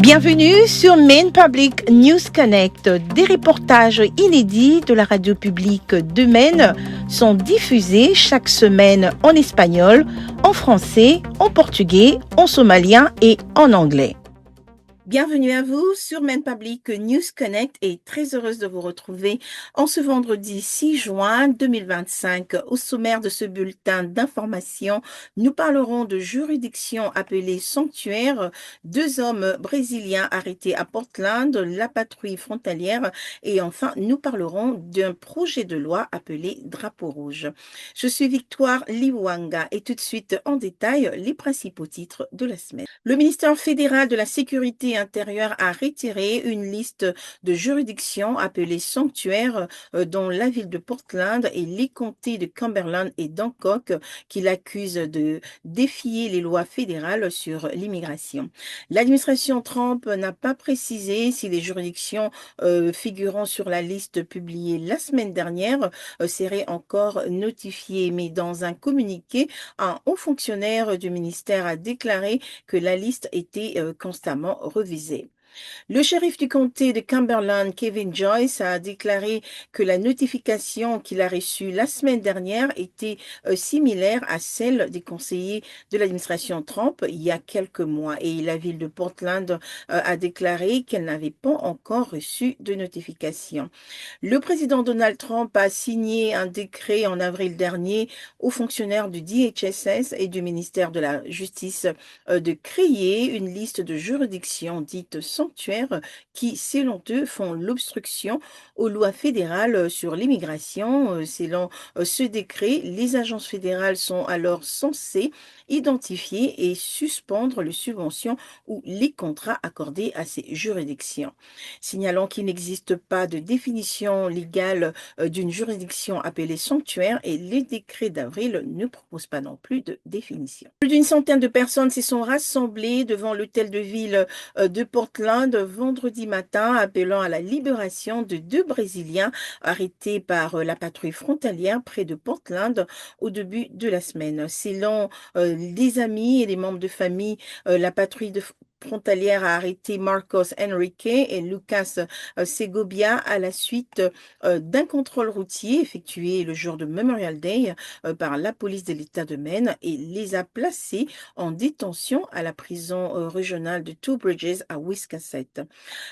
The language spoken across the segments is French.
Bienvenue sur Maine Public News Connect. Des reportages inédits de la radio publique de Maine sont diffusés chaque semaine en espagnol, en français, en portugais, en somalien et en anglais. Bienvenue à vous sur Maine Public News Connect et très heureuse de vous retrouver en ce vendredi 6 juin 2025. Au sommaire de ce bulletin d'information, nous parlerons de juridiction appelée sanctuaire, 2 hommes brésiliens arrêtés à Portland, la patrouille frontalière et enfin nous parlerons d'un projet de loi appelé Drapeau rouge. Je suis Victoire Liwanga et tout de suite en détail les principaux titres de la semaine. Le ministère fédéral de la Sécurité intérieure a retiré une liste de juridictions appelées sanctuaires dont la ville de Portland et les comtés de Cumberland et d'Hancock qui l'accusent de défier les lois fédérales sur l'immigration. L'administration Trump n'a pas précisé si les juridictions figurant sur la liste publiée la semaine dernière seraient encore notifiées, mais dans un communiqué, un haut fonctionnaire du ministère a déclaré que la liste était constamment revisée. Le shérif du comté de Cumberland, Kevin Joyce, a déclaré que la notification qu'il a reçue la semaine dernière était similaire à celle des conseillers de l'administration Trump il y a quelques mois. Et la ville de Portland a déclaré qu'elle n'avait pas encore reçu de notification. Le président Donald Trump a signé un décret en avril dernier aux fonctionnaires du DHSS et du ministère de la Justice de créer une liste de juridictions dites sanctuaires qui, selon eux, font l'obstruction aux lois fédérales sur l'immigration. Selon ce décret, les agences fédérales sont alors censées identifier et suspendre les subventions ou les contrats accordés à ces juridictions. Signalons qu'il n'existe pas de définition légale d'une juridiction appelée sanctuaire et les décrets d'avril ne proposent pas non plus de définition. Plus d'une centaine de personnes se sont rassemblées devant l'hôtel de ville de Portland vendredi matin, appelant à la libération de 2 Brésiliens arrêtés par la patrouille frontalière près de Portland au début de la semaine. Selon des amis et des membres de famille, la patrouille frontalière a arrêté Marcos Enrique et Lucas Segovia à la suite d'un contrôle routier effectué le jour de Memorial Day par la police de l'État de Maine et les a placés en détention à la prison régionale de Two Bridges à Wiscasset.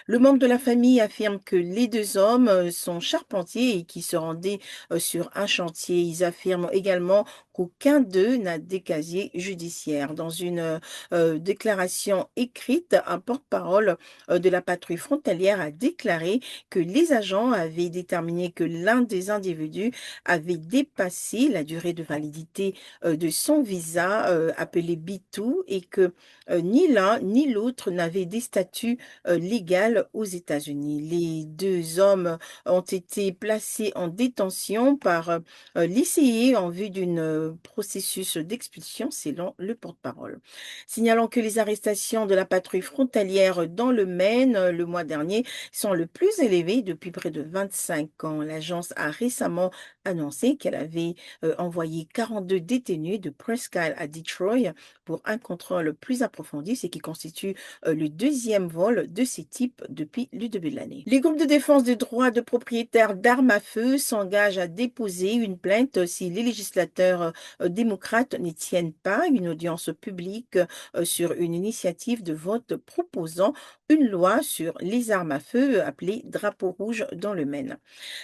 Le membre de la famille affirme que les 2 hommes sont charpentiers et qui se rendaient sur un chantier. Ils affirment également qu'aucun d'eux n'a des casiers judiciaires. Dans une déclaration écrite, un porte-parole de la patrouille frontalière a déclaré que les agents avaient déterminé que l'un des individus avait dépassé la durée de validité de son visa appelé B2 et que ni l'un ni l'autre n'avaient des statuts légaux aux États-Unis. Les 2 hommes ont été placés en détention par l'ICE en vue d'un processus d'expulsion selon le porte-parole. Signalons que les arrestations de la patrouille frontalière dans le Maine le mois dernier sont le plus élevées depuis près de 25 ans. L'agence a récemment annoncé qu'elle avait envoyé 42 détenus de Presque Isle à Detroit pour un contrôle plus approfondi, ce qui constitue le 2e vol de ce type depuis le début de l'année. Les groupes de défense des droits de propriétaires d'armes à feu s'engagent à déposer une plainte si les législateurs démocrates n'y tiennent pas une audience publique sur une initiative de vote proposant une loi sur les armes à feu appelée Drapeau rouge dans le Maine.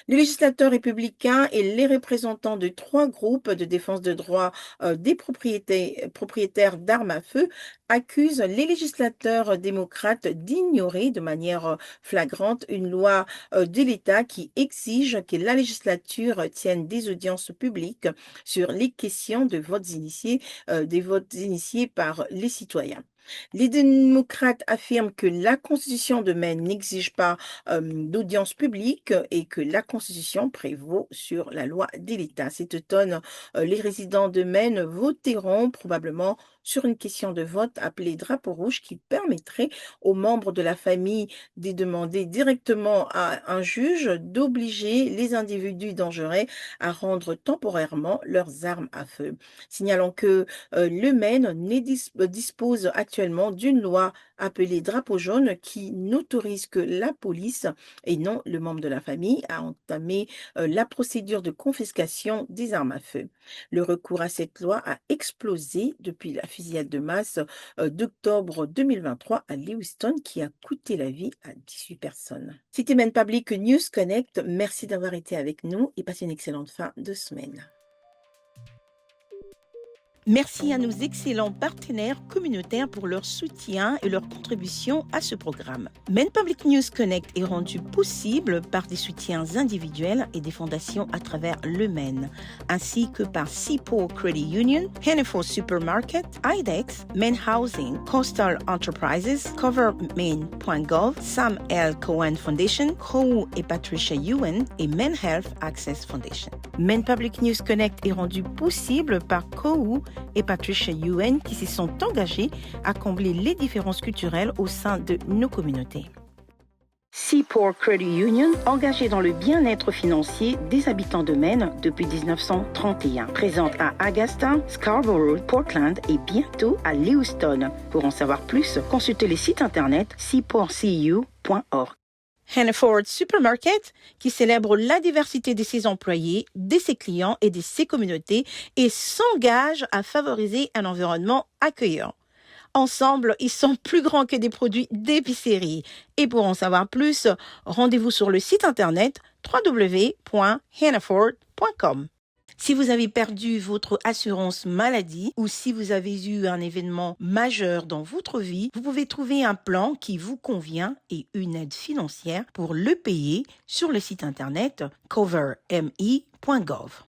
Les législateurs républicains et les représentants de 3 groupes de défense de droits des propriétaires d'armes à feu accusent les législateurs démocrates d'ignorer de manière flagrante une loi de l'État qui exige que la législature tienne des audiences publiques sur les questions de des votes initiés par les citoyens. Les démocrates affirment que la Constitution de Maine n'exige pas d'audience publique et que la Constitution prévaut sur la loi de l'État. Cet automne, les résidents de Maine voteront probablement sur une question de vote appelée Drapeau rouge qui permettrait aux membres de la famille de demander directement à un juge d'obliger les individus dangereux à rendre temporairement leurs armes à feu. Signalons que le Maine dispose actuellement actuellement d'une loi appelée drapeau jaune qui n'autorise que la police et non le membre de la famille à entamer la procédure de confiscation des armes à feu. Le recours à cette loi a explosé depuis la fusillade de masse d'octobre 2023 à Lewiston qui a coûté la vie à 18 personnes. C'était Maine Public News Connect. Merci d'avoir été avec nous et passez une excellente fin de semaine. Merci à nos excellents partenaires communautaires pour leur soutien et leur contribution à ce programme. Maine Public News Connect est rendu possible par des soutiens individuels et des fondations à travers le Maine, ainsi que par Seaport Credit Union, Hannaford Supermarket, IDEX, Maine Housing, Coastal Enterprises, CoverMaine.gov, Sam L. Cohen Foundation, Kohu et Patricia Ewan et Maine Health Access Foundation. Maine Public News Connect est rendu possible par Kohu et Patricia Ewan qui se sont engagés à combler les différences culturelles au sein de nos communautés. Seaport Credit Union, engagé dans le bien-être financier des habitants de Maine depuis 1931. Présente à Augusta, Scarborough, Portland et bientôt à Lewiston. Pour en savoir plus, consultez le site internet seaportcu.org. Hannaford Supermarket, qui célèbre la diversité de ses employés, de ses clients et de ses communautés et s'engage à favoriser un environnement accueillant. Ensemble, ils sont plus grands que des produits d'épicerie. Et pour en savoir plus, rendez-vous sur le site internet www.hannaford.com. Si vous avez perdu votre assurance maladie ou si vous avez eu un événement majeur dans votre vie, vous pouvez trouver un plan qui vous convient et une aide financière pour le payer sur le site internet coverme.gov.